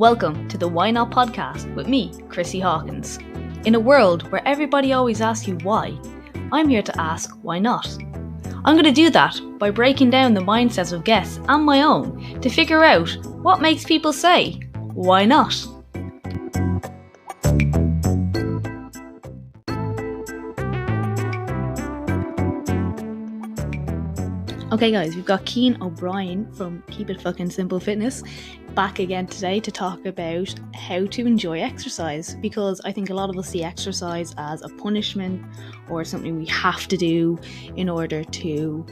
Welcome to the Why Not podcast with me, Chrissy Hawkins. In a world where everybody always asks you why, I'm here to ask why not. I'm going to do that by breaking down the mindsets of guests and my own to figure out what makes people say, why not? Okay guys, we've got Cian O'Brien from Keep It Fucking Simple Fitness back again today to talk about how to enjoy exercise, because I think a lot of us see exercise as a punishment or something we have to do in order to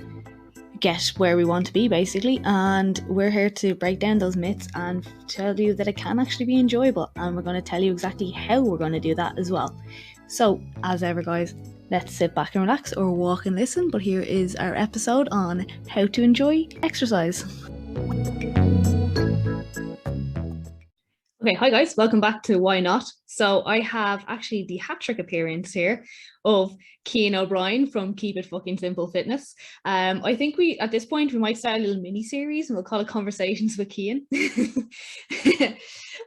get where we want to be, basically, and we're here to break down those myths and tell you that it can actually be enjoyable, and we're going to tell you exactly how we're going to do that as well. So, as ever guys, let's sit back and relax or walk and listen, but here is our episode on how to enjoy exercise. Okay, hi guys, welcome back to Why Not. So I have actually the Hattrick Appearance here of Cian O'Brien from Keep It Fucking Simple Fitness. I think at this point we might start a little mini series and we'll call it Conversations with Cian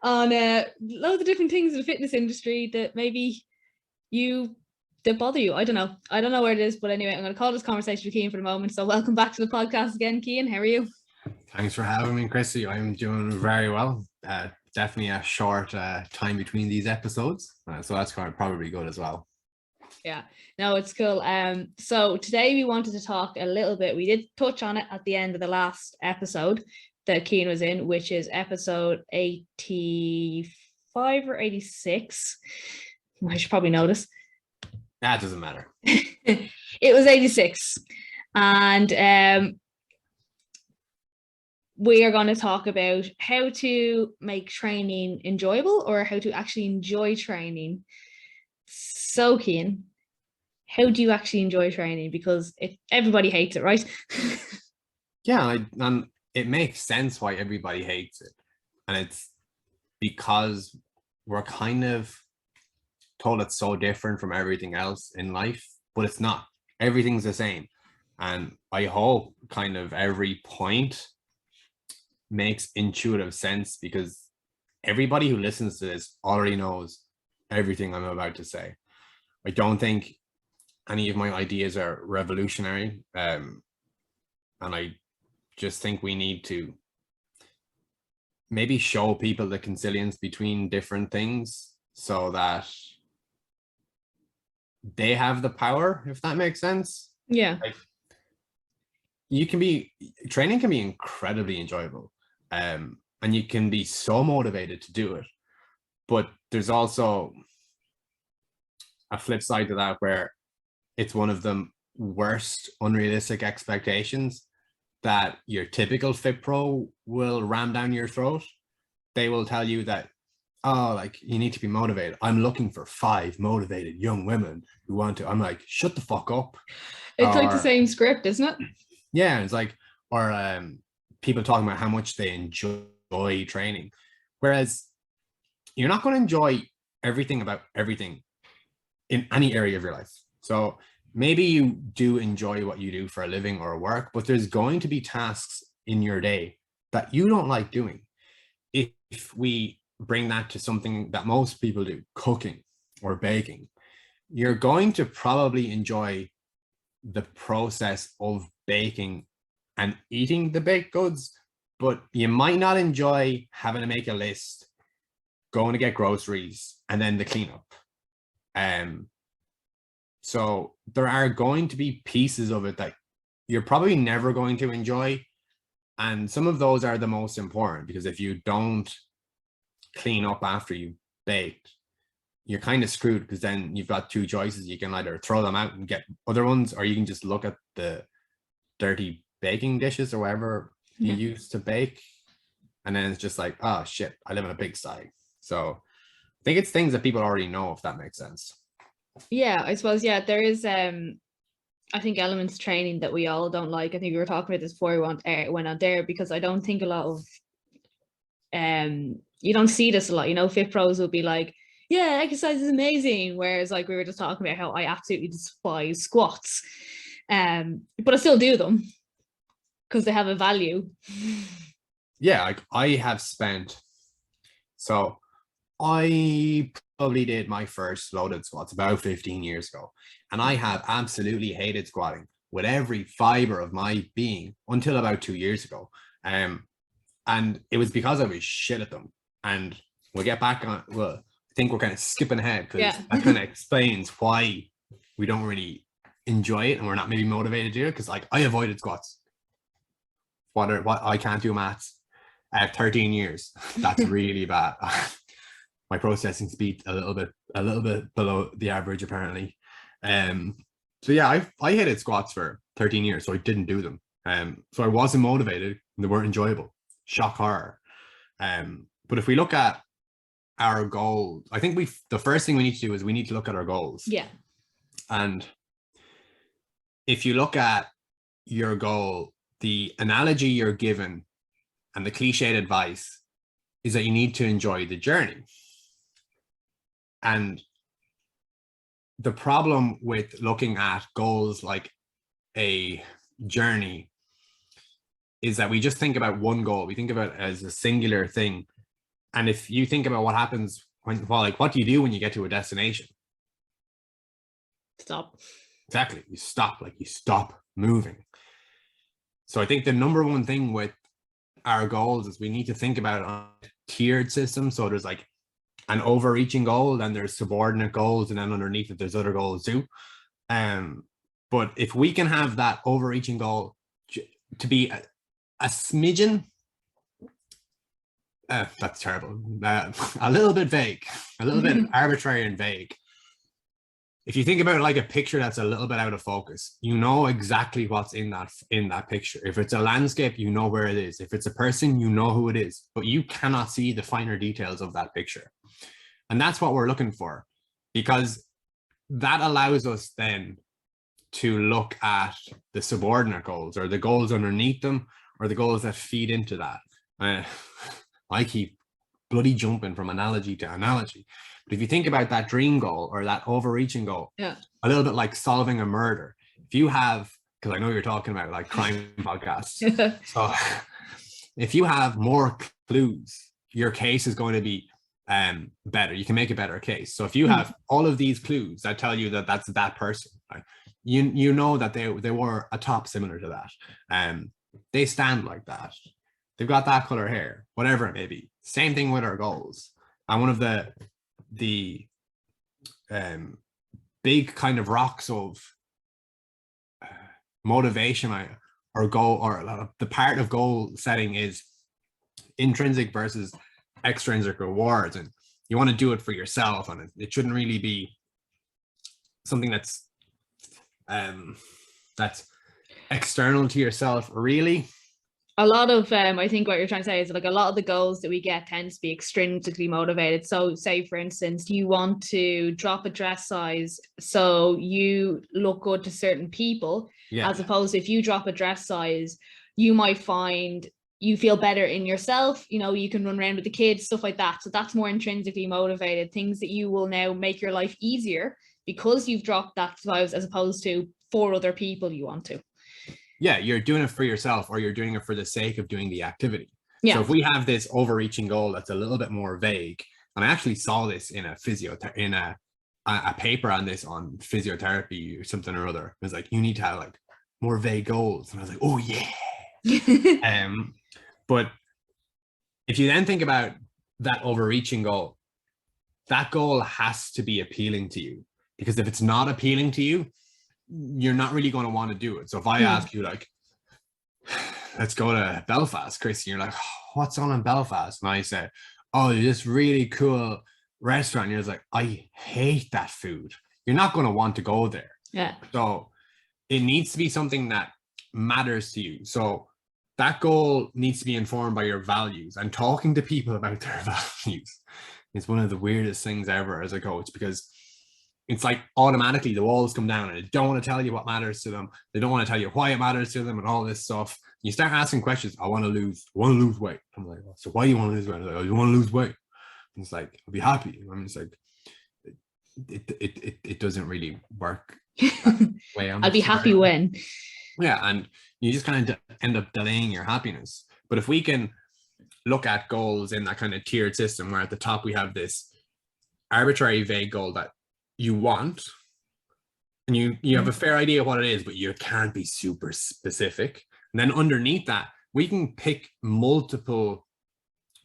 on loads of different things in the fitness industry that maybe that bother you. I don't know where it is, but anyway, I'm going to call this Conversation with Cian for the moment. So welcome back to the podcast again, Cian. How are you? Thanks for having me, Chrissy. I'm doing very well. Definitely a short time between these episodes, so that's probably good as well. Yeah, no, it's cool. So today we wanted to talk a little bit. We did touch on it at the end of the last episode that Cian was in, which is episode 85 or 86. I should probably know this. That doesn't matter. It was 86, and we are going to talk about how to make training enjoyable, or how to actually enjoy training. So, Cian, how do you actually enjoy training? Because everybody hates it, right? Yeah, and it makes sense why everybody hates it. And it's because we're kind of told it's so different from everything else in life, but it's not. Everything's the same. And I hope kind of every point makes intuitive sense, because everybody who listens to this already knows everything I'm about to say. I don't think any of my ideas are revolutionary, and I just think we need to maybe show people the consilience between different things so that they have the power, if that makes sense. Yeah. Like, training can be incredibly enjoyable. And you can be so motivated to do it, but there's also a flip side to that where it's one of the worst unrealistic expectations that your typical fit pro will ram down your throat. They will tell you that, oh, like, you need to be motivated. I'm looking for 5 motivated young women who want to. I'm like, shut the fuck up. It's like the same script, isn't it? Yeah, it's like, or people talking about how much they enjoy training, whereas you're not going to enjoy everything about everything in any area of your life. So maybe you do enjoy what you do for a living or work, but there's going to be tasks in your day that you don't like doing. If we bring that to something that most people do, cooking or baking, you're going to probably enjoy the process of baking and eating the baked goods, but you might not enjoy having to make a list, going to get groceries, and then the cleanup. So there are going to be pieces of it that you're probably never going to enjoy, and some of those are the most important, because if you don't clean up after you baked, you're kind of screwed, because then you've got 2 choices. You can either throw them out and get other ones, or you can just look at the dirty baking dishes or whatever you use to bake, and then it's just like, oh shit, I live in a pigsty. So I think it's things that people already know, if that makes sense. Yeah, I suppose, yeah, there is I think elements of training that we all don't like. I think we were talking about this before we went on there, because I don't think a lot of you don't see this a lot, you know. Fit pros will be like, yeah, exercise is amazing, whereas like we were just talking about how I absolutely despise squats, but I still do them because they have a value. Yeah, like I have spent So I probably did my first loaded squats about 15 years ago. And I have absolutely hated squatting with every fiber of my being until about 2 years ago. And it was because I was shit at them. And we'll get back on, well, I think we're kind of skipping ahead because that kind of explains why we don't really enjoy it and we're not maybe motivated to do it. Because like I avoided squats. What I can't do maths. I have 13 years. That's really bad. My processing speed a little bit below the average apparently. So yeah, I hated squats for 13 years, so I didn't do them. So I wasn't motivated and they weren't enjoyable. Shock horror. But if we look at our goals, I think the first thing we need to do is we need to look at our goals. Yeah. And if you look at your goal, the analogy you're given and the cliched advice is that you need to enjoy the journey. And the problem with looking at goals like a journey is that we just think about one goal. We think about it as a singular thing. And if you think about what happens when, well, like, what do you do when you get to a destination? Stop. Exactly. You stop moving. So I think the number one thing with our goals is we need to think about it on a tiered system. So there's like an overreaching goal, then there's subordinate goals, and then underneath it, there's other goals too. But if we can have that overreaching goal to be a smidgen, that's terrible, a little bit vague, a little bit arbitrary and vague. If you think about it like a picture that's a little bit out of focus, you know exactly what's in that picture. If it's a landscape, you know where it is. If it's a person, you know who it is, but you cannot see the finer details of that picture. And that's what we're looking for, because that allows us then to look at the subordinate goals or the goals underneath them or the goals that feed into that. I keep bloody jumping from analogy to analogy. But if you think about that dream goal or that overreaching goal, a little bit like solving a murder, if you have, because I know you're talking about like crime podcasts. So if you have more clues, your case is going to be better. You can make a better case. So if you have all of these clues that tell you that that's that person, right? You know that they were a top similar to that. They stand like that. They've got that color hair, whatever it may be. Same thing with our goals. And one of the big kind of rocks of motivation or goal, or the part of goal setting is intrinsic versus extrinsic rewards. And you want to do it for yourself, and it shouldn't really be something that's external to yourself, really. A lot of I think what you're trying to say is like a lot of the goals that we get tends to be extrinsically motivated. So say, for instance, you want to drop a dress size so you look good to certain people, as opposed to if you drop a dress size, you might find you feel better in yourself, you know, you can run around with the kids, stuff like that. So that's more intrinsically motivated, things that you will now make your life easier because you've dropped that size, as opposed to for other people you want to. Yeah, you're doing it for yourself, or you're doing it for the sake of doing the activity. Yeah. So if we have this overreaching goal that's a little bit more vague, and I actually saw this in a paper on this on physiotherapy or something or other. It was like, you need to have like more vague goals. And I was like, oh yeah. But if you then think about that overreaching goal, that goal has to be appealing to you, because if it's not appealing to you, you're not really going to want to do it. So if I ask you like, let's go to Belfast, Chris, and you're like, what's on in Belfast? And I say, oh, this really cool restaurant. And you're like, I hate that food. You're not going to want to go there. Yeah. So it needs to be something that matters to you. So that goal needs to be informed by your values, and talking to people about their values is one of the weirdest things ever as a coach, because it's like automatically the walls come down and they don't want to tell you what matters to them. They don't want to tell you why it matters to them and all this stuff. You start asking questions. I want to lose weight. I'm like, so why do you want to lose weight? Like, oh, you want to lose weight? And it's like, I'll be happy. I'm just like, it doesn't really work that way. I'll be happy when. Yeah, and you just kind of end up delaying your happiness. But if we can look at goals in that kind of tiered system where at the top we have this arbitrary vague goal that you want, and you have a fair idea of what it is, but you can't be super specific. And then underneath that, we can pick multiple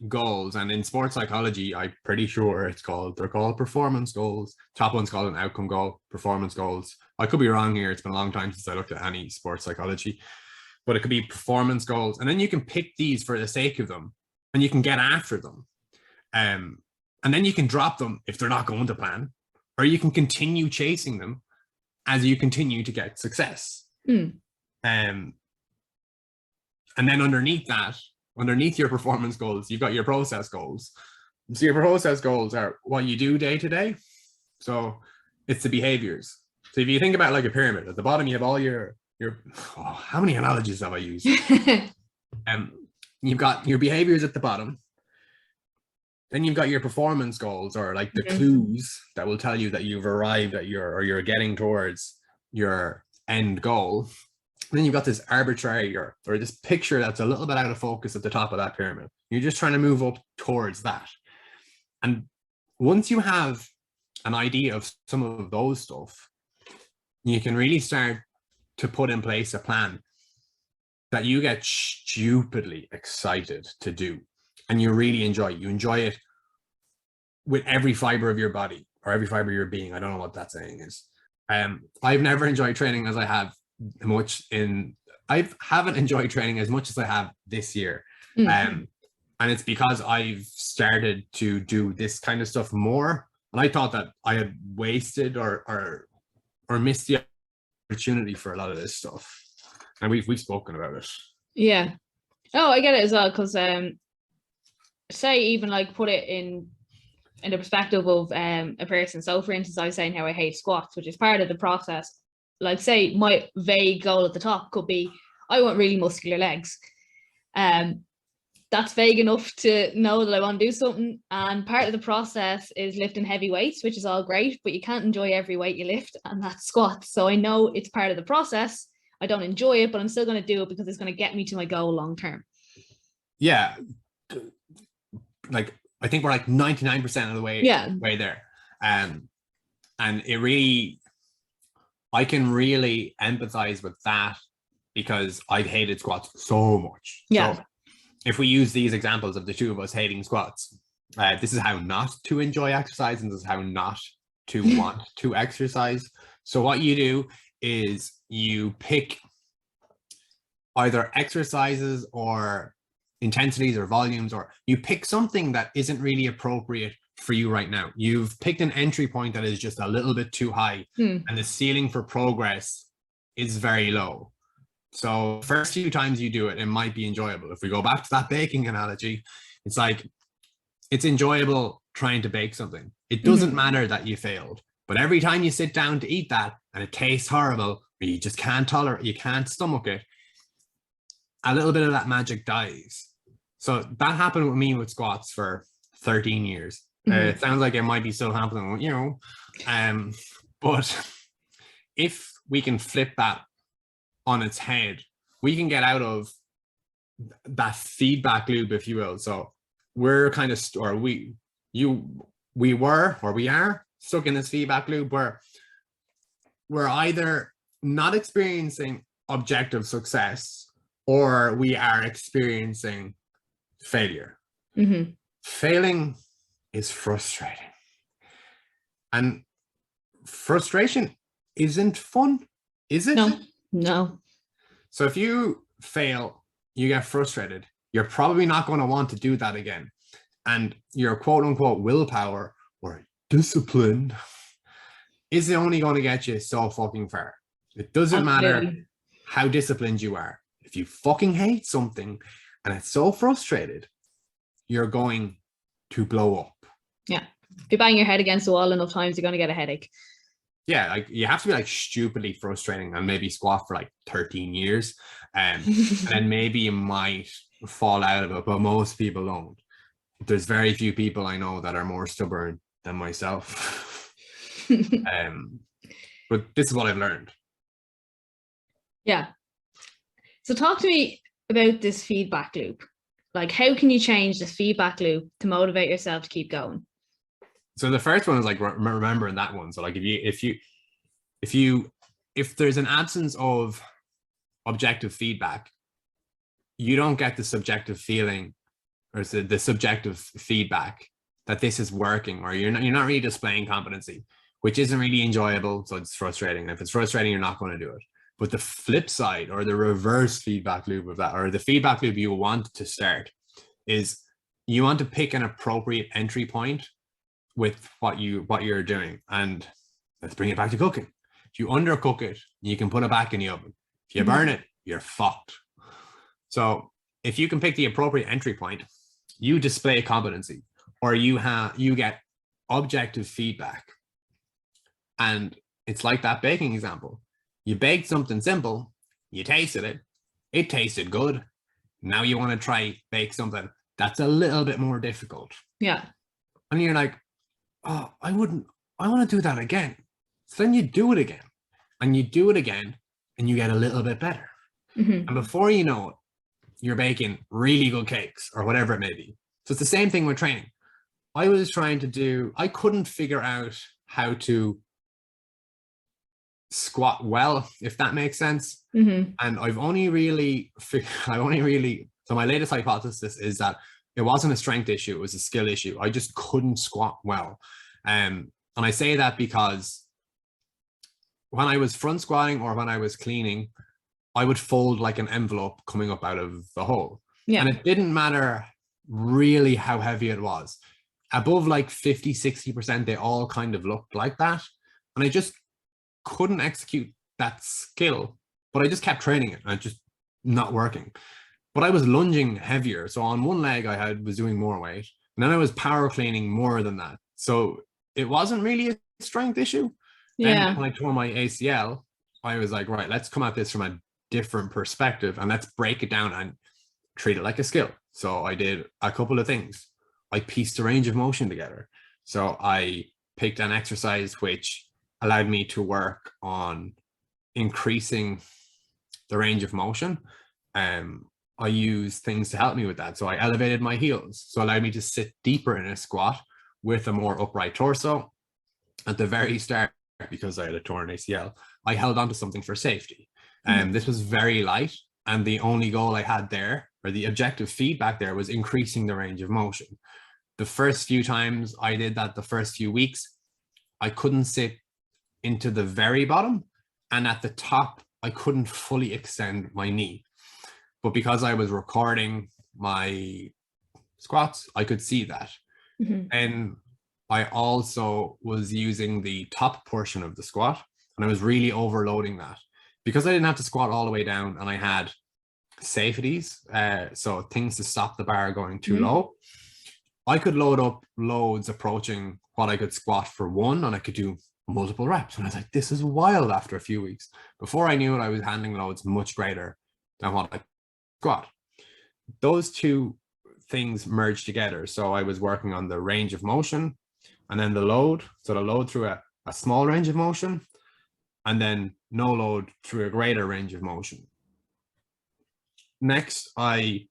goals. And in sports psychology, I'm pretty sure they're called performance goals. Top one's called an outcome goal, performance goals. I could be wrong here. It's been a long time since I looked at any sports psychology, but it could be performance goals. And then you can pick these for the sake of them, and you can get after them. And then you can drop them if they're not going to plan, or you can continue chasing them as you continue to get success. And then underneath your performance goals, you've got your process goals. So your process goals are what you do day to day. So it's the behaviors. So if you think about like a pyramid, at the bottom you have all your how many analogies have I used? You've got your behaviors at the bottom. Then you've got your performance goals, or like the clues that will tell you that you've arrived at you're getting towards your end goal. And then you've got this arbitrary or this picture that's a little bit out of focus at the top of that pyramid. You're just trying to move up towards that. And once you have an idea of some of those stuff, you can really start to put in place a plan that you get stupidly excited to do. And you really enjoy it. You enjoy it with every fiber of your body, or every fiber of your being. I don't know what that saying is. I've never enjoyed training as I have I haven't enjoyed training as much as I have this year. And it's because I've started to do this kind of stuff more. And I thought that I had wasted or missed the opportunity for a lot of this stuff. And we've spoken about it. Yeah. Oh, I get it as well, because say even like put it in the perspective of a person. So for instance, I was saying how I hate squats, which is part of the process. Like say my vague goal at the top could be, I want really muscular legs. That's vague enough to know that I want to do something. And part of the process is lifting heavy weights, which is all great, but you can't enjoy every weight you lift, and that's squats. So I know it's part of the process. I don't enjoy it, but I'm still going to do it because it's going to get me to my goal long term. Yeah. Like I think we're like 99% of the way there. And it really, I can really empathize with that because I've hated squats so much. Yeah. So if we use these examples of the two of us hating squats, this is how not to enjoy exercise, and this is how not to want to exercise. So what you do is you pick either exercises or intensities or volumes, or you pick something that isn't really appropriate for you right now. You've picked an entry point that is just a little bit too high, and the ceiling for progress is very low. So first few times you do it, it might be enjoyable. If we go back to that baking analogy, it's like, it's enjoyable trying to bake something. It doesn't matter that you failed, but every time you sit down to eat that and it tastes horrible, or you just can't tolerate, you can't stomach it, a little bit of that magic dies. So that happened with me with squats for 13 years. It sounds like it might be still happening, you know, but if we can flip that on its head, we can get out of that feedback loop, if you will. So we're kind of, or we are stuck in this feedback loop where we're either not experiencing objective success, or we are experiencing failure. Failing is frustrating, and frustration isn't fun, is it? No. So if you fail, you get frustrated, you're probably not going to want to do that again, and your quote unquote willpower or discipline is only going to get you so fucking far. It doesn't matter how disciplined you are. If you fucking hate something and it's so frustrated, you're going to blow up. Yeah. If you bang your head against the wall enough times, you're going to get a headache. Yeah, like you have to be like stupidly frustrating and maybe squat for like 13 years. And then maybe you might fall out of it, but most people don't. There's very few people I know that are more stubborn than myself. But this is what I've learned. Yeah. So talk to me about this feedback loop. Like, how can you change this feedback loop to motivate yourself to keep going? So the first one is like remembering that one. So like if there's an absence of objective feedback, you don't get the subjective feeling or the subjective feedback that this is working, or you're not really displaying competency, which isn't really enjoyable. So it's frustrating. And if it's frustrating, you're not going to do it. But the flip side, or the reverse feedback loop of that, or the feedback loop you want to start, is you want to pick an appropriate entry point with what you're doing. And let's bring it back to cooking. If you undercook it, you can put it back in the oven. If you burn it, you're fucked. So if you can pick the appropriate entry point, you display competency, or you get objective feedback. And it's like that baking example. You baked something simple, you tasted it, it tasted good. Now you want to try bake something that's a little bit more difficult. Yeah. And you're like, oh, I want to do that again. So then you do it again, and you do it again, and you get a little bit better. And before you know it, you're baking really good cakes, or whatever it may be. So it's the same thing with training. I couldn't figure out how to squat well, if that makes sense. And so my latest hypothesis is that it wasn't a strength issue, it was a skill issue. I just couldn't squat well. And I say that because when I was front squatting or when I was cleaning, I would fold like an envelope coming up out of the hole. And it didn't matter really how heavy it was. Above like 50-60%, they all kind of looked like that. And I just couldn't execute that skill, but I just kept training it, and it just not working. But I was lunging heavier. So on one leg was doing more weight, and then I was power cleaning more than that. So it wasn't really a strength issue. Then when I tore my ACL, I was like, right, let's come at this from a different perspective, and let's break it down and treat it like a skill. So I did a couple of things. I pieced the range of motion together. So I picked an exercise which allowed me to work on increasing the range of motion. I used things to help me with that. So I elevated my heels. So it allowed me to sit deeper in a squat with a more upright torso. At the very start, because I had a torn ACL, I held onto something for safety. And this was very light. And the only goal I had there, or the objective feedback there, was increasing the range of motion. The first few times I did that, the first few weeks, I couldn't sit into the very bottom, and at the top I couldn't fully extend my knee. But because I was recording my squats, I could see that. And I also was using the top portion of the squat, and I was really overloading that because I didn't have to squat all the way down, and I had safeties, so things to stop the bar going too low. I could load up loads approaching what I could squat for one, and I could do multiple reps. And I was like, this is wild after a few weeks. Before I knew it, I was handling loads much greater than what I squat. Those two things merged together. So I was working on the range of motion and then the load. So the load through a small range of motion, and then no load through a greater range of motion. Next, I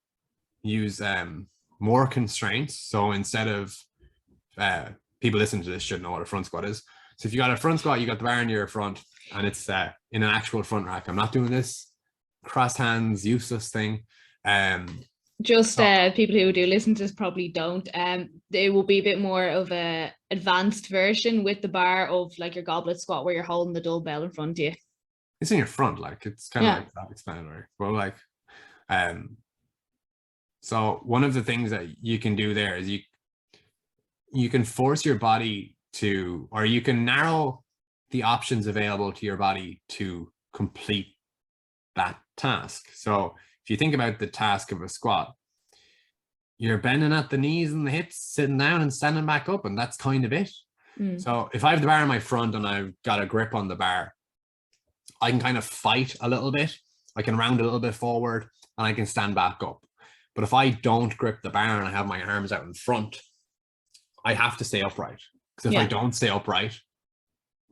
use more constraints. So instead of, people listening to this should know what a front squat is. So if you got a front squat, you got the bar in your front, and it's in an actual front rack. I'm not doing this cross hands, useless thing. People who do listen to this probably don't. It will be a bit more of a advanced version with the bar of like your goblet squat, where you're holding the dumbbell in front of you. It's in your front, like it's kind of like self-explanatory. Well, like, so one of the things that you can do there is you can force your body to, or you can narrow the options available to your body to complete that task. So if you think about the task of a squat, you're bending at the knees and the hips, sitting down and standing back up, and that's kind of it. So if I have the bar in my front and I've got a grip on the bar, I can kind of fight a little bit. I can round a little bit forward, and I can stand back up. But if I don't grip the bar and I have my arms out in front, I have to stay upright. Because if I don't stay upright,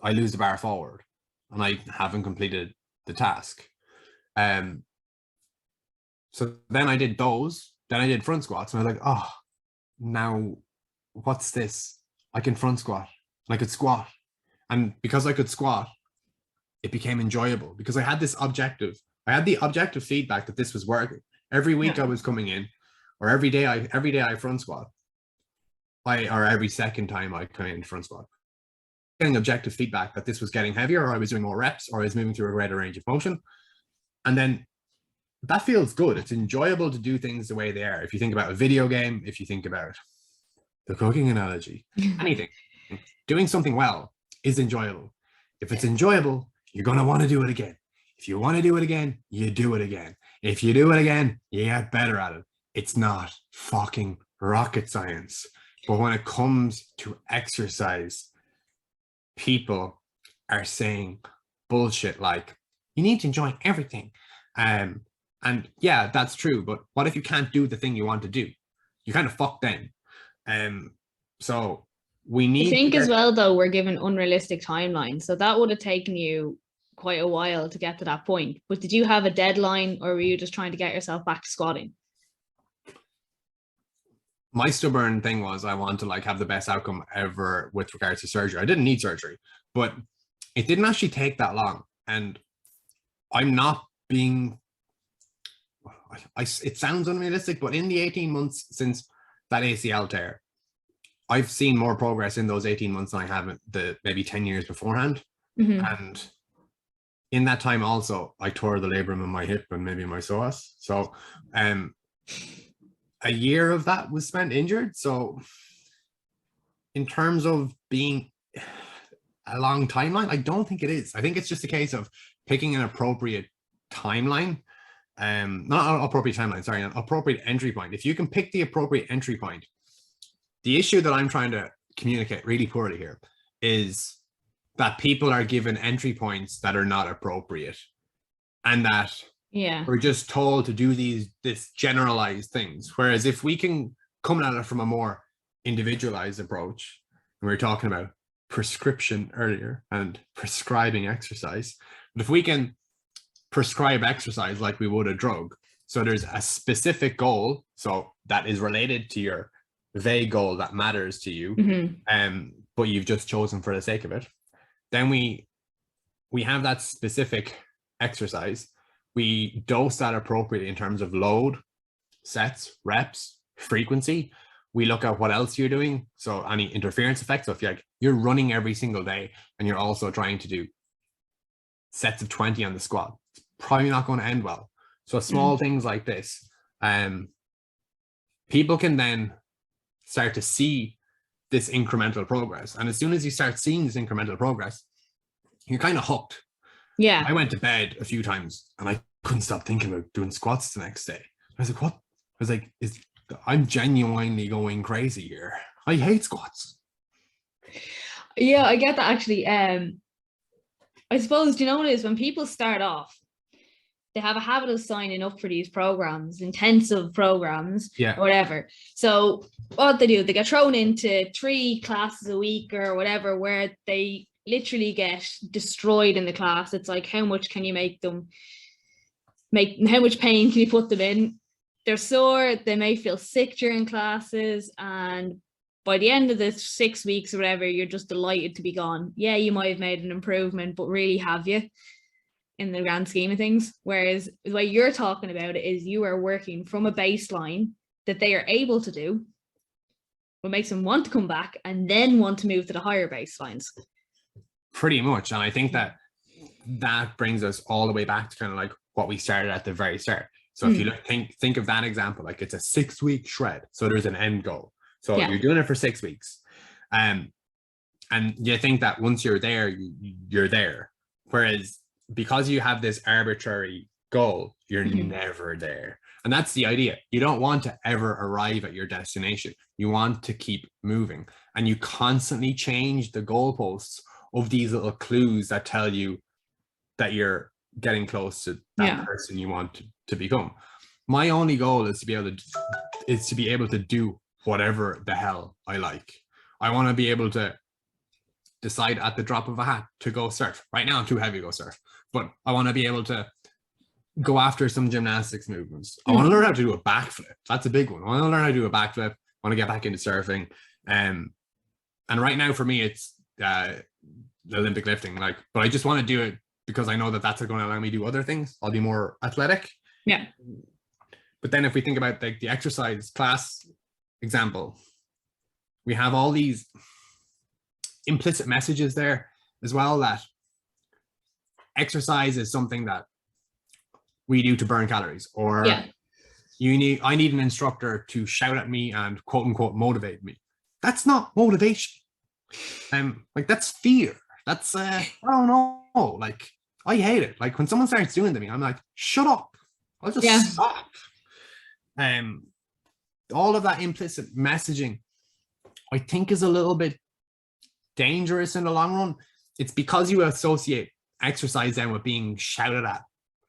I lose the bar forward, and I haven't completed the task. So then I did those, Then I did front squats and I was like, oh, now what's this? I can front squat. I could squat. And because I could squat, it became enjoyable because I had this objective. I had the objective feedback that this was working. Every week I was coming in, or every day I front squat. Or every second time I come in front squat. Getting objective feedback that this was getting heavier, or I was doing more reps, or I was moving through a greater range of motion. And then that feels good. It's enjoyable to do things the way they are. If you think about a video game, if you think about the cooking analogy, anything, doing something well is enjoyable. If it's enjoyable, you're going to want to do it again. If you want to do it again, you do it again. If you do it again, you get better at it. It's not fucking rocket science. But when it comes to exercise, people are saying bullshit like, you need to enjoy everything. And yeah, that's true. But what if you can't do the thing you want to do? You kind of fucked then. So we need. I think as well, though, we're given unrealistic timelines. So that would have taken you quite a while to get to that point. But did you have a deadline, or were you just trying to get yourself back to squatting? My stubborn thing was I want to like have the best outcome ever with regards to surgery. I didn't need surgery, but it didn't actually take that long. And I'm not being, it sounds unrealistic, but in the 18 months since that ACL tear, I've seen more progress in those 18 months than I have in the maybe 10 years beforehand. And in that time also, I tore the labrum in my hip and maybe my psoas. So a year of that was spent injured. So in terms of being a long timeline, I don't think it is. I think it's just a case of picking an appropriate timeline. Not an appropriate timeline, sorry, an appropriate entry point. If you can pick the appropriate entry point, the issue that I'm trying to communicate really poorly here is that people are given entry points that are not appropriate, and that we're just told to do this generalized things. Whereas if we can come at it from a more individualized approach, and we were talking about prescription earlier and prescribing exercise, but if we can prescribe exercise like we would a drug, so there's a specific goal, so that is related to your vague goal that matters to you, but you've just chosen for the sake of it, then we have that specific exercise. We dose that appropriately in terms of load, sets, reps, frequency. We look at what else you're doing. So any interference effects. So if you're running every single day and you're also trying to do sets of 20 on the squat, it's probably not going to end well. So small things like this, people can then start to see this incremental progress. And as soon as you start seeing this incremental progress, you're kind of hooked. Yeah. I went to bed a few times and I couldn't stop thinking about doing squats the next day. I was like, what? I was like, I'm genuinely going crazy here. I hate squats. Yeah, I get that actually. I suppose, do you know what it is? When people start off, they have a habit of signing up for these programs, intensive programs, or whatever. So what they do, they get thrown into 3 classes a week or whatever, where they literally get destroyed in the class. It's like, how much can you how much pain can you put them in? They're sore, they may feel sick during classes, and by the end of the 6 weeks or whatever, you're just delighted to be gone. Yeah, you might have made an improvement, but really have you in the grand scheme of things? Whereas the way you're talking about it is you are working from a baseline that they are able to do, what makes them want to come back and then want to move to the higher baselines. Pretty much. And I think that brings us all the way back to kind of like what we started at the very start. So if you think of that example, like it's a 6-week shred. So there's an end goal. So you're doing it for 6 weeks. And you think that once you're there, you're there. Whereas because you have this arbitrary goal, you're never there. And that's the idea. You don't want to ever arrive at your destination. You want to keep moving. And you constantly change the goalposts of these little clues that tell you that you're getting close to that person you want to become. My only goal is to be able to do whatever the hell I like. I want to be able to decide at the drop of a hat to go surf. Right now I'm too heavy to go surf, but I want to be able to go after some gymnastics movements. I want to learn how to do a backflip. That's a big one. I want to learn how to do a backflip. I want to get back into surfing. And right now for me, it's Olympic lifting. Like, but I just want to do it because I know that that's going to allow me to do other things. I'll be more athletic. Yeah. But then if we think about like the exercise class example, we have all these implicit messages there as well, that exercise is something that we do to burn calories, or I need an instructor to shout at me and quote unquote motivate me. That's not motivation. Like, that's fear. That's I don't know. Like, I hate it. Like, when someone starts doing to me, I'm like, shut up. I'll just stop. All of that implicit messaging, I think, is a little bit dangerous in the long run. It's because you associate exercise then with being shouted at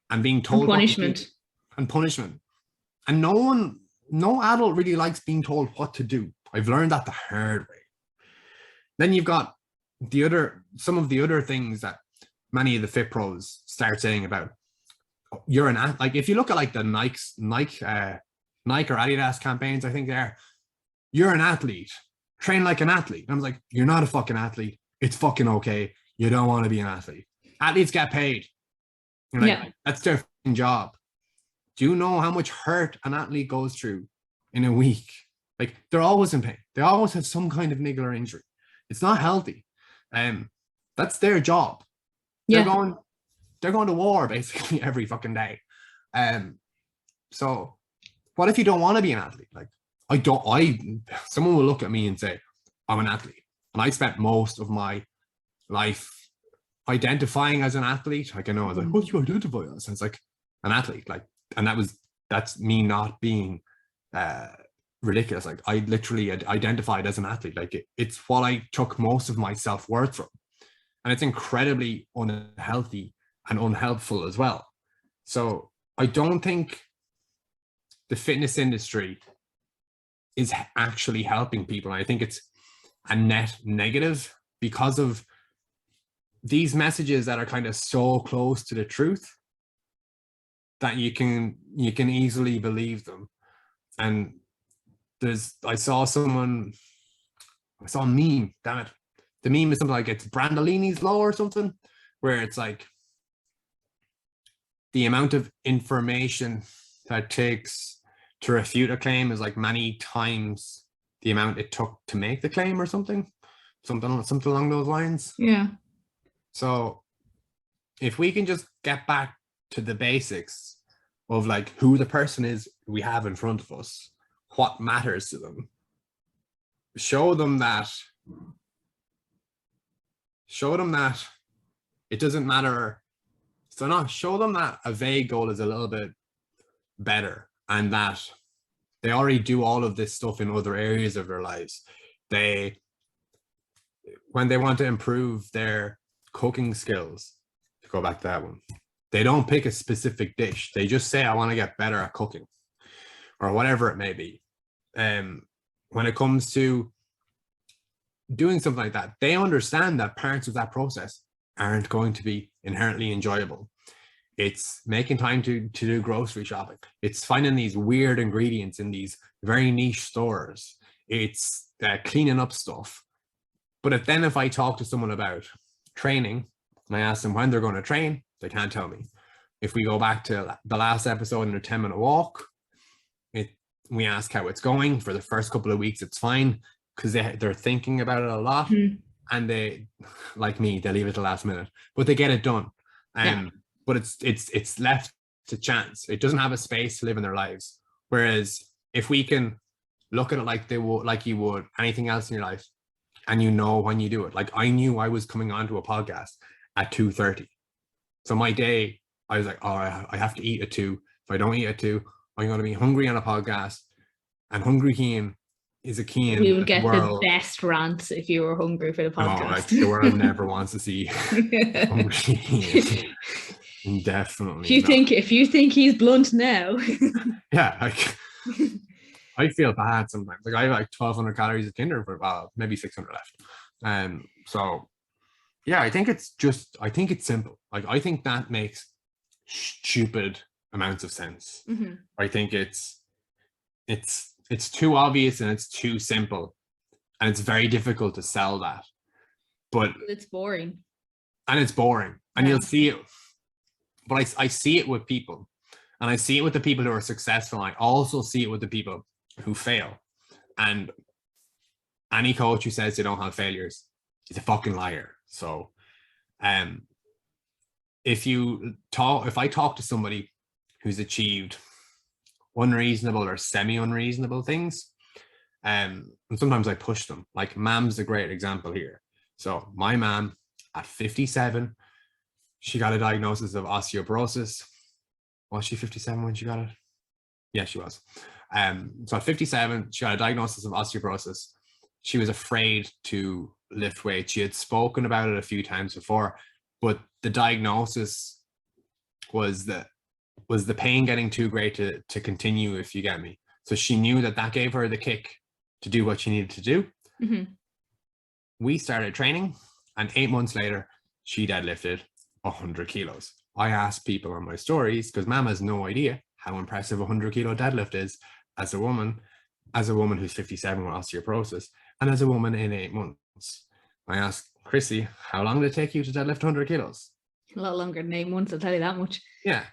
and being told punishment. And no adult really likes being told what to do. I've learned that the hard way. Then you've got some of the other things that many of the fit pros start saying about, you're an athlete. Like, if you look at like the Nike or Adidas campaigns, I think you're an athlete, train like an athlete. And I was like, you're not a fucking athlete. It's fucking okay. You don't want to be an athlete. Athletes get paid. You're like, that's their fucking job. Do you know how much hurt an athlete goes through in a week? Like, they're always in pain. They always have some kind of niggle or injury. It's not healthy. That's their job. They're going to war basically every fucking day. So what if you don't want to be an athlete? Like, someone will look at me and say, I'm an athlete. And I spent most of my life identifying as an athlete. Like, I know, I was like, what do you identify as? And it's like, an athlete. Like, and that's me not being ridiculous. Like, I literally identified as an athlete. Like, it's what I took most of my self-worth from. And it's incredibly unhealthy and unhelpful as well. So I don't think the fitness industry is actually helping people. And I think it's a net negative because of these messages that are kind of so close to the truth that you can easily believe them. And I saw a meme, damn it. The meme is something like, it's Brandolini's law or something, where it's like the amount of information that takes to refute a claim is like many times the amount it took to make the claim, or something along those lines. Yeah. So if we can just get back to the basics of like who the person is we have in front of us, what matters to them, show them that it doesn't matter. So not show them that a vague goal is a little bit better, and that they already do all of this stuff in other areas of their lives. When they want to improve their cooking skills, to go back to that one, they don't pick a specific dish. They just say, I want to get better at cooking, or whatever it may be. When it comes to doing something like that, they understand that parts of that process aren't going to be inherently enjoyable. It's making time to do grocery shopping. It's finding these weird ingredients in these very niche stores. It's cleaning up stuff. But if I talk to someone about training and I ask them when they're going to train, they can't tell me. If we go back to the last episode in a 10-minute walk, we ask how it's going. For the first couple of weeks, it's fine because they're thinking about it a lot. And they, like me, they leave it to the last minute, but they get it done. But it's left to chance. It doesn't have a space to live in their lives. Whereas if we can look at it like you would anything else in your life, and you know when you do it. Like, I knew I was coming onto a podcast at 2:30. So my day, I was like, oh, I have to eat at 2. If I don't eat at 2, I'm going to be hungry on a podcast. And Hungry Cian is a Cian. We would get the best rants if you were hungry for the podcast. No, like, the world never wants to see Hungry Cian. Definitely. If you think he's blunt now. Yeah, like, I feel bad sometimes. Like, I have like 1,200 calories of Kinder for maybe 600 left. So yeah, I think it's simple. Like, I think that makes stupid amounts of sense. Mm-hmm. I think it's too obvious and it's too simple, and it's very difficult to sell that. But it's boring. And it's boring, and you'll see it. But I see it with people, and I see it with the people who are successful. I also see it with the people who fail. And any coach who says they don't have failures is a fucking liar. So, if I talk to somebody who's achieved unreasonable or semi-unreasonable things, and sometimes I push them. Like Mam's a great example here. So my mom at 57, she got a diagnosis of osteoporosis. Was she 57 when she got it? Yeah, she was. So at 57, she got a diagnosis of osteoporosis. She was afraid to lift weights. She had spoken about it a few times before, but the diagnosis was the pain getting too great to continue, if you get me. So she knew that gave her the kick to do what she needed to do. Mm-hmm. We started training, and 8 months later, she deadlifted 100 kilos. I asked people on my stories, because Mama has no idea how impressive a 100 kilo deadlift is as a woman who's 57 with osteoporosis, and as a woman in 8 months. I asked Chrissy, how long did it take you to deadlift 100 kilos? A lot longer than 8 months, I'll tell you that much. Yeah.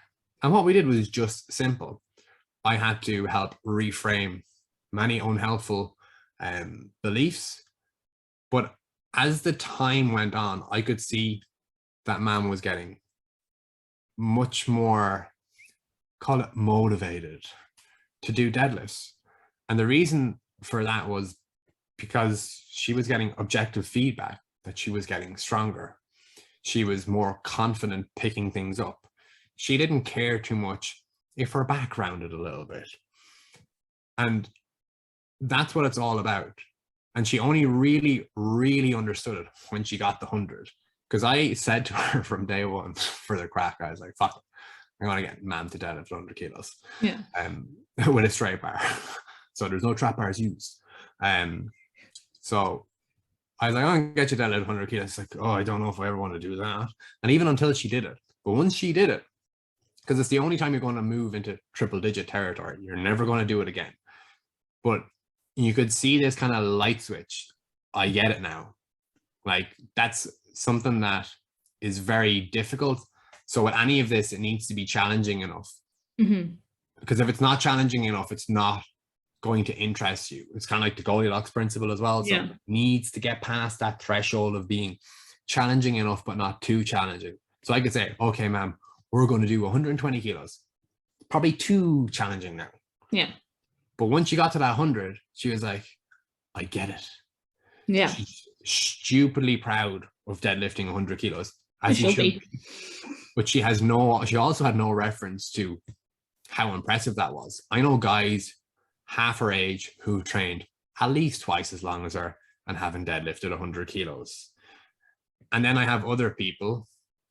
And what we did was just simple. I had to help reframe many unhelpful beliefs. But as the time went on, I could see that Mam was getting much more, call it motivated, to do deadlifts. And the reason for that was because she was getting objective feedback that she was getting stronger. She was more confident picking things up. She didn't care too much if her back rounded a little bit. And that's what it's all about. And she only really, really understood it when she got the 100. Because I said to her from day one for the crack, I was like, fuck it, I'm going to get Mam to deadlift 100 kilos. Yeah. With a straight bar. So there's no trap bars used. So I was like, I'm going to get you deadlift 100 kilos. It's like, oh, I don't know if I ever want to do that. And even until she did it. But once she did it, because it's the only time you're going to move into triple digit territory, you're never going to do it again. But you could see this kind of light switch. I get it now. Like, that's something that is very difficult. So with any of this, it needs to be challenging enough. Mm-hmm. Because if it's not challenging enough, it's not going to interest you. It's kind of like the Goldilocks principle as well. So it needs to get past that threshold of being challenging enough, but not too challenging. So I could say, okay, Mam, we're going to do 120 kilos. Probably too challenging now. Yeah. But once she got to that 100, she was like, I get it. Yeah. She's stupidly proud of deadlifting 100 kilos. As she should be. But she also had no reference to how impressive that was. I know guys half her age who trained at least twice as long as her and haven't deadlifted 100 kilos. And then I have other people,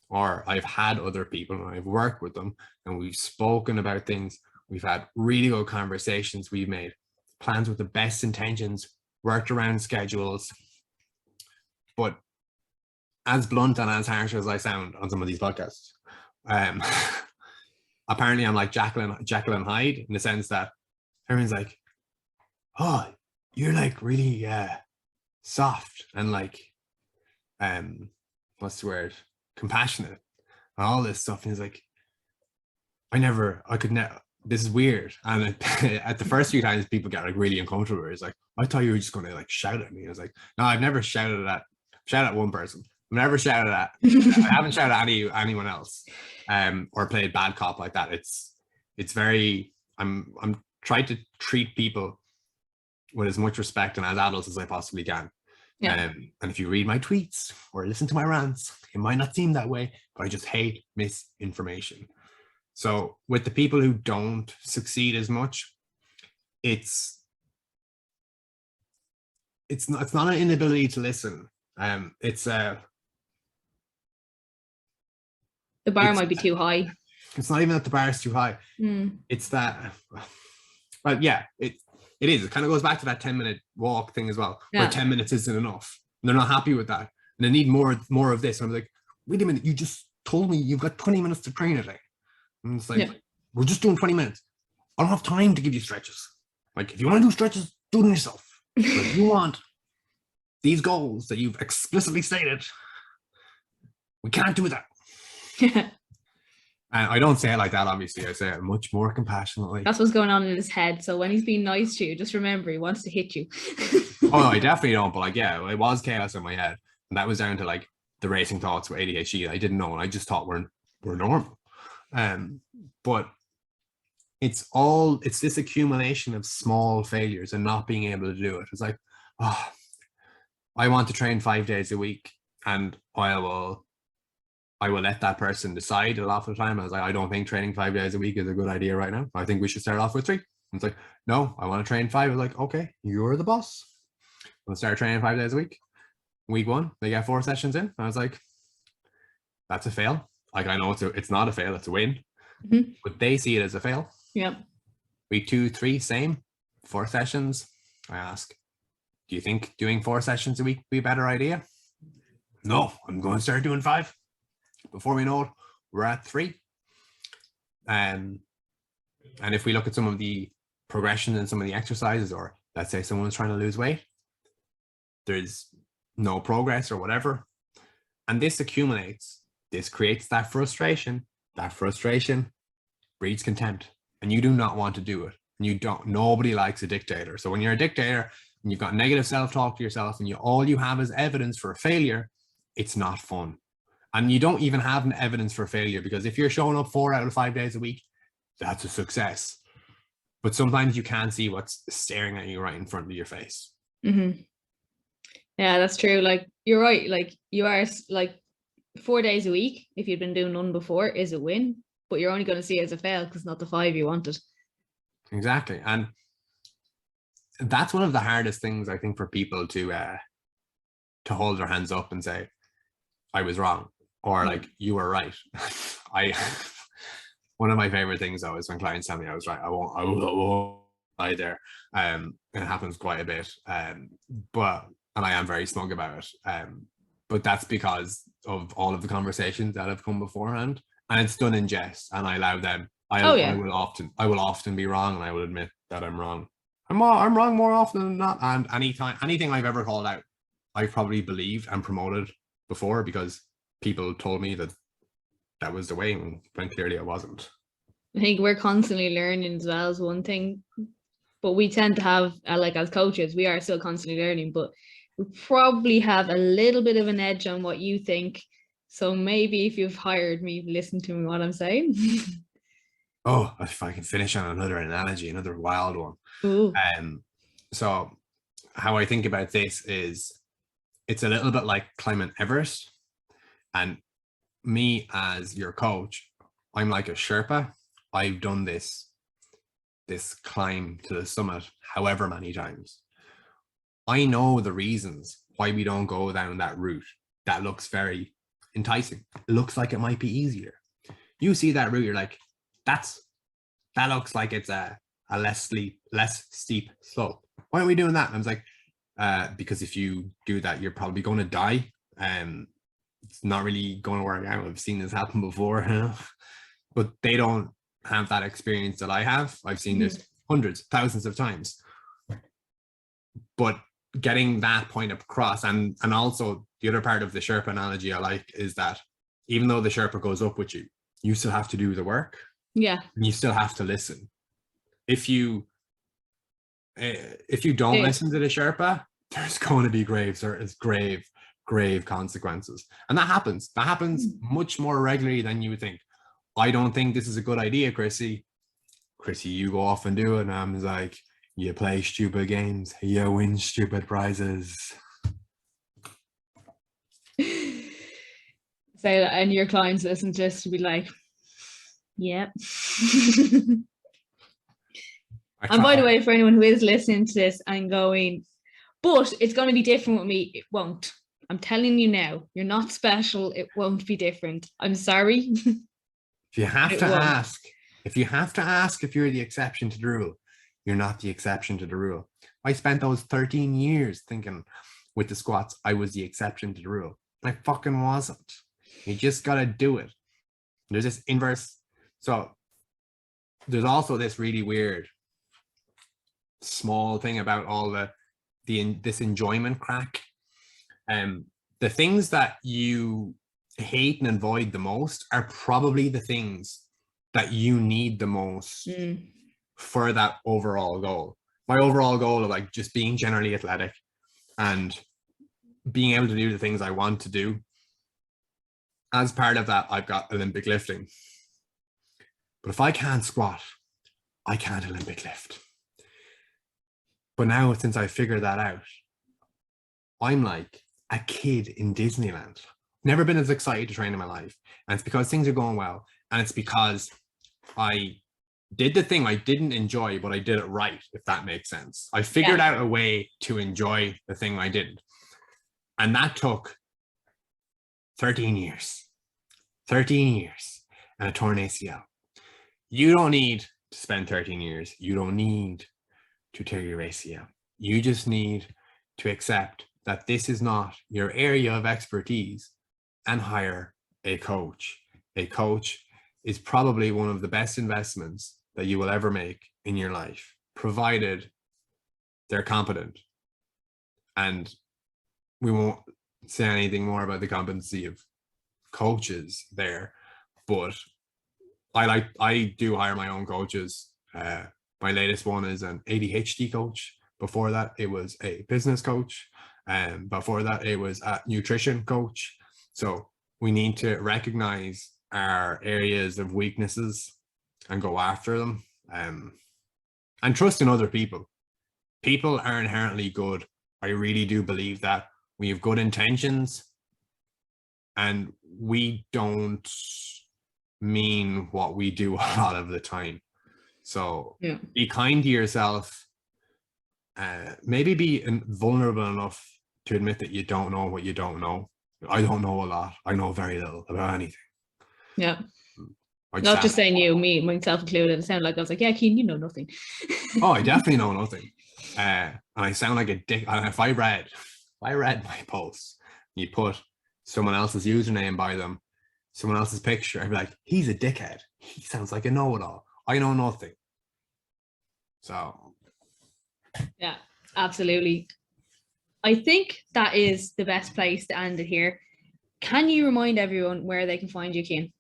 or I've had other people, and I've worked with them, and we've spoken about things. We've had really good conversations. We've made plans with the best intentions, worked around schedules. But as blunt and as harsh as I sound on some of these podcasts, apparently I'm like Jekyll and Hyde, in the sense that everyone's like, oh, you're like really soft and like, what's the word? Compassionate and all this stuff. And he's like, this is weird. And at the first few times people get like really uncomfortable. It's like, I thought you were just going to like shout at me. I was like, no, I've never shouted at one person. I've never shouted at, I haven't shouted at anyone else, or played bad cop like that. It's very, I'm trying to treat people with as much respect and as adults as I possibly can. Yeah. And if you read my tweets or listen to my rants, it might not seem that way, but I just hate misinformation. So with the people who don't succeed as much, it's not an inability to listen. The bar might be too high. It's not even that the bar is too high. It's that, well, yeah, it is. It kind of goes back to that 10-minute walk thing as well, where 10 minutes isn't enough. And they're not happy with that. And they need more of this. And I'm like, wait a minute, you just told me you've got 20 minutes to train a day. And it's like, we're just doing 20 minutes. I don't have time to give you stretches. Like, if you want to do stretches, do them yourself. But if you want these goals that you've explicitly stated, we can't do that. And I don't say it like that, obviously. I say it much more compassionately. That's what's going on in his head. So when he's being nice to you, just remember he wants to hit you. Oh, no, I definitely don't. But like, yeah, it was chaos in my head. And that was down to like the racing thoughts with ADHD. I didn't know. And I just thought we're normal. But it's this accumulation of small failures and not being able to do it. It's like, oh, I want to train 5 days a week, and I will let that person decide a lot of the time. I was like, I don't think training 5 days a week is a good idea right now. I think we should start off with 3. And it's like, no, I want to train 5. I was like, okay, you're the boss. We'll start training 5 days a week. Week 1, they get 4 sessions in. I was like, that's a fail. Like, I know it's not a fail, it's a win. Mm-hmm. But they see it as a fail. Yeah. Week 2, 3, same. 4 sessions. I ask, do you think doing 4 sessions a week would be a better idea? No, I'm going to start doing 5. Before we know it, we're at 3. And if we look at some of the progression in some of the exercises, or let's say someone's trying to lose weight, there's no progress or whatever. And this accumulates. This creates that frustration. That frustration breeds contempt. And you do not want to do it. And nobody likes a dictator. So when you're a dictator and you've got negative self-talk to yourself and all you have is evidence for a failure, it's not fun. And you don't even have an evidence for failure, because if you're showing up 4 out of 5 days a week, that's a success. But sometimes you can't see what's staring at you right in front of your face. Mm-hmm. Yeah, that's true. Like, you're right. Like, you are like 4 days a week, if you'd been doing none before, is a win, but you're only going to see it as a fail because not the 5 you wanted. Exactly. And that's one of the hardest things, I think, for people to hold their hands up and say, I was wrong, or like, you were right. One of my favorite things though is when clients tell me I was right. I won't lie there. It happens quite a bit. And I am very smug about it. But that's because of all of the conversations that have come beforehand, and it's done in jest, and I allow them. I will often be wrong, and I will admit that I'm wrong. I'm wrong more often than not. And anything I've ever called out, I've probably believed and promoted before, because people told me that was the way, when clearly it wasn't. I think we're constantly learning as well, is one thing, but we tend to have, like, as coaches, we are still constantly learning, but we probably have a little bit of an edge on what you think. So maybe if you've hired me, listen to me what I'm saying. Oh, if I can finish on another analogy, another wild one. Ooh. So how I think about this is, it's a little bit like climbing Everest. And me as your coach, I'm like a Sherpa. I've done this climb to the summit however many times. I know the reasons why we don't go down that route. That looks very enticing. It looks like it might be easier. You see that route, you're like, that looks like it's a less steep slope. Why aren't we doing that? And I was like, because if you do that, you're probably going to die. It's not really going to work out. I've seen this happen before, but they don't have that experience that I have. I've seen this hundreds, thousands of times. But getting that point across, and also the other part of the Sherpa analogy I like is that even though the Sherpa goes up with you, you still have to do the work. Yeah. And you still have to listen. If you don't listen to the Sherpa, there's going to be grave consequences. And that happens much more regularly than you would think. I don't think this is a good idea, Chrissy, you go off and do it. And I'm like, you play stupid games, you win stupid prizes. Say that, and your clients listen to this to be like, yeah. And by the way, for anyone who is listening to this and going, but it's going to be different with me, it won't. I'm telling you now, you're not special. It won't be different. I'm sorry. If you have to ask if you're the exception to the rule, you're not the exception to the rule. I spent those 13 years thinking with the squats, I was the exception to the rule. I fucking wasn't. You just got to do it. There's this inverse. So there's also this really weird small thing about all this enjoyment crack. The things that you hate and avoid the most are probably the things that you need the most for that overall goal. My overall goal of like just being generally athletic and being able to do the things I want to do. As part of that, I've got Olympic lifting. But if I can't squat, I can't Olympic lift. But now, since I figured that out, I'm like a kid in Disneyland. Never been as excited to train in my life. And it's because things are going well. And it's because I did the thing I didn't enjoy, but I did it right, if that makes sense. I figured out a way to enjoy the thing I didn't. And that took 13 years. 13 years and a torn ACL. You don't need to spend 13 years. You don't need to tear your ACL. You just need to accept that this is not your area of expertise and hire a coach. A coach is probably one of the best investments that you will ever make in your life, provided they're competent. And we won't say anything more about the competency of coaches there, but I do hire my own coaches. My latest one is an ADHD coach. Before that, it was a business coach. And before that, it was a nutrition coach. So we need to recognize our areas of weaknesses and go after them. And trust in other people. People are inherently good. I really do believe that. We have good intentions, and we don't mean what we do a lot of the time. So be kind to yourself. Maybe be vulnerable enough to admit that you don't know what you don't know. I don't know a lot. I know very little about anything. Yeah. Not just saying you, me, myself included. It sounded like I was like, yeah, Cian, you know nothing. Oh, I definitely know nothing. And I sound like a dick. And if I read my posts, you put someone else's username by them, someone else's picture, I'd be like, he's a dickhead. He sounds like a know-it-all. I know nothing. So. Yeah, absolutely. I think that is the best place to end it here. Can you remind everyone where they can find you, Cian?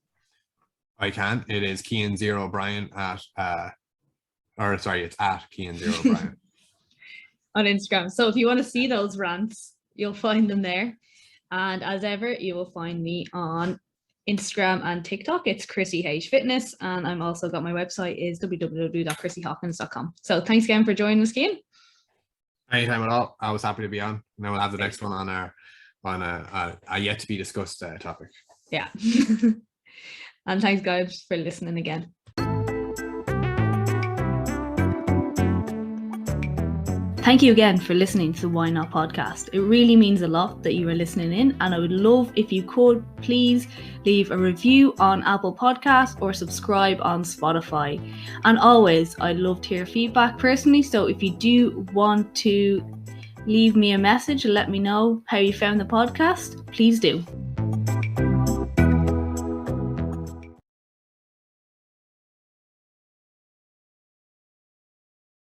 I can. It is Cian O'Brien it's at Cian O'Brien. On Instagram. So if you want to see those rants, you'll find them there. And as ever, you will find me on Instagram and TikTok. It's Chrissy H Fitness. And I'm also got my website is www.chrissyhawkins.com. So thanks again for joining us, Cian. Anytime at all. I was happy to be on. Now we'll have the next one on a yet to be discussed topic. Yeah. And thanks guys for listening again. Thank you again for listening to the Why Not podcast. It really means a lot that you are listening in, and I would love if you could please leave a review on Apple Podcasts or subscribe on Spotify. And always, I'd love to hear feedback personally, so if you do want to leave me a message and let me know how you found the podcast, please do.